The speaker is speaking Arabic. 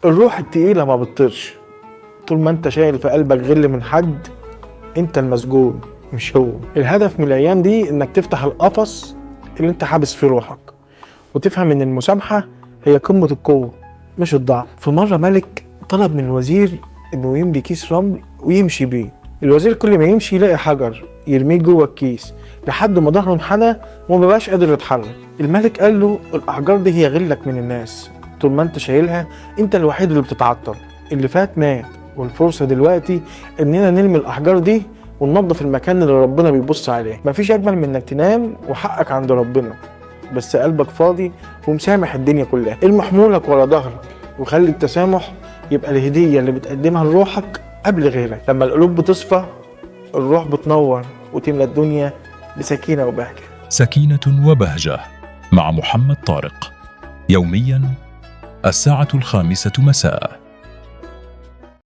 الروح التقيلة ما بتطيرش. طول ما انت شايل في قلبك غل من حد، انت المسجون مش هو. الهدف من الايام دي انك تفتح القفص اللي انت حابس فيه روحك، وتفهم ان المسامحة هي قمة القوة مش الضعف. في مرة ملك طلب من الوزير انه يملي كيس رمل ويمشي بيه. الوزير كل ما يمشي يلاقي حجر يرميه جوه الكيس لحد ما ظهره انحنى وما بقاش قادر يتحرك. الملك قال له الاحجار دي هي غلك من الناس، طول ما انت شايلها انت الوحيد اللي بتتعطل. اللي فات مات، والفرصة دلوقتي اننا نرمي الاحجار دي وننظف المكان اللي ربنا بيبص عليه. مفيش اجمل من انك تنام وحقك عند ربنا بس قلبك فاضي ومسامح الدنيا كلها. ارمي حمولك ورا ظهرك وخلي التسامح يبقى الهدية اللي بتقدمها لروحك قبل غيرك. لما القلوب بتصفى الروح بتنور وتملى الدنيا بسكينة وبهجة. سكينة وبهجة مع محمد طارق، يوميا 5:00 مساء.